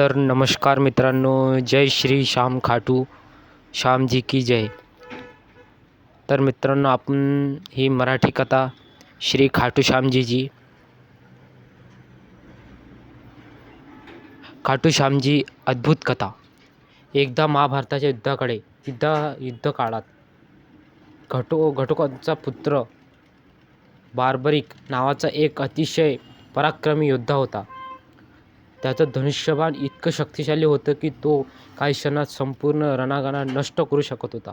तर नमस्कार मित्रांनो, जय श्री श्याम खाटू श्यामजी की जय. तर मित्रांनो, आपण ही मराठी कथा श्री खाटू श्यामजी अद्भुत कथा. एकदा महाभारताच्या युद्धकाळात घटोत्कचाचा पुत्र बार्बरिक नावाचा एक अतिशय पराक्रमी योद्धा होता. त्याचं धनुष्यबाण इतकं शक्तिशाली होतं की तो काही क्षणात संपूर्ण रणांगण नष्ट करू शकत होता.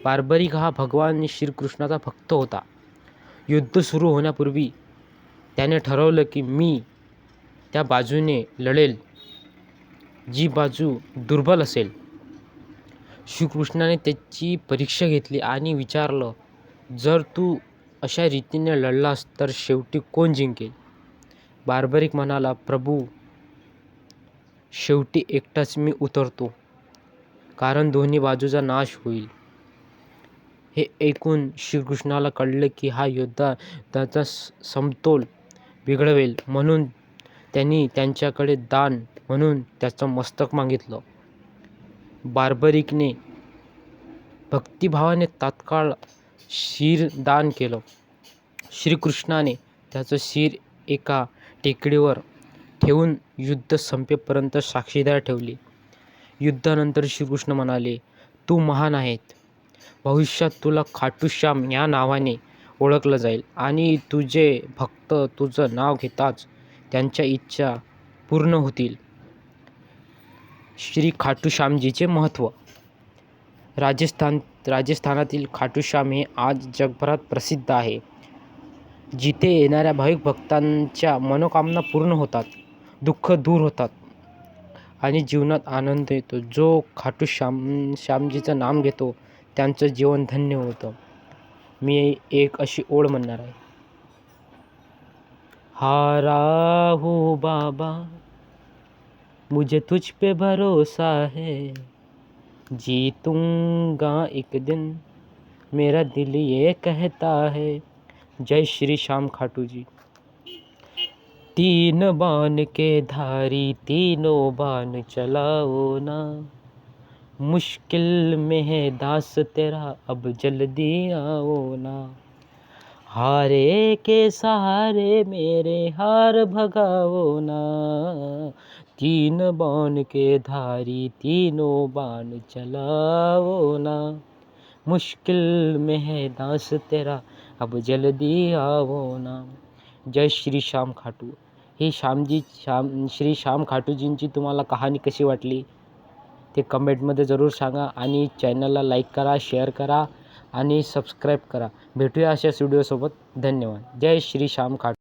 बार्बरिक हा भगवान श्रीकृष्णाचा भक्त होता. युद्ध सुरू होण्यापूर्वी त्याने ठरवलं की मी त्या बाजूने लढेल जी बाजू दुर्बल असेल. श्रीकृष्णाने त्याची परीक्षा घेतली आणि विचारलं, जर तू अशा रीतीने लढलास तर शेवटी कोण जिंकेल? बार्बरिक म्हणाला, प्रभू, शेवटी एकटाच मी उतरतो, कारण दोन्ही बाजूचा नाश होईल. हे ऐकून श्रीकृष्णाला कळले की हा योद्धा त्याचा समतोल बिघडवेल, म्हणून त्यांनी त्याच्याकडे दान म्हणून त्याचं मस्तक मागितलं. बार्बरिकने भक्तिभावाने तात्काळ शिर दान केलं. श्रीकृष्णाने त्याचं शिर एका टेकडीवर ठेवून युद्ध संपेपर्यंत साक्षीदार ठेवले. युद्धानंतर श्रीकृष्ण म्हणाले, तू महान आहेस. भविष्यात तुला खाटू श्याम या नावाने ओळखलं जाईल आणि तुझे भक्त तुझं नाव घेताच त्यांच्या इच्छा पूर्ण होतील. श्री खाटू श्यामजीचे महत्त्व. राजस्थानातील खाटू श्याम हे आज जगभरात प्रसिद्ध आहे. जिथे येणाऱ्या भाविक भक्तांच्या मनोकामना पूर्ण होतात, दुःख दूर होतात आणि जीवनात आनंद येतो. जो खाटू श्यामजीचं नाम घेतो त्यांचं जीवन धन्य होतं. मी एक अशी ओळ म्हणणार आहे. हारा हूँ बाबा, मुझे तुझ पे भरोसा है, जीतूंगा एक दिन, मेरा दिल ये कहता है. जय श्री श्याम खाटू जी. तीन बाण के धारी तीनों बाण चलाओ ना, मुश्किल में है दास तेरा अब जल्दी आओ ना, हारे के सहारे मेरे हार भगाओ ना, तीन बाण के धारी तीनों बाण चलाओ ना, मुश्किल में है दास तेरा अब जल्दी आओ ना. जय श्री श्याम खाटू. ही श्री श्याम खाटूजींची तुम्हाला कहाणी कशी वाटली ते कमेंटमध्ये जरूर सांगा आणि चॅनलला लाईक करा, शेअर करा आणि सबस्क्राईब करा. भेटूया अशाच व्हिडिओसोबत. धन्यवाद. जय श्री श्याम खाटू.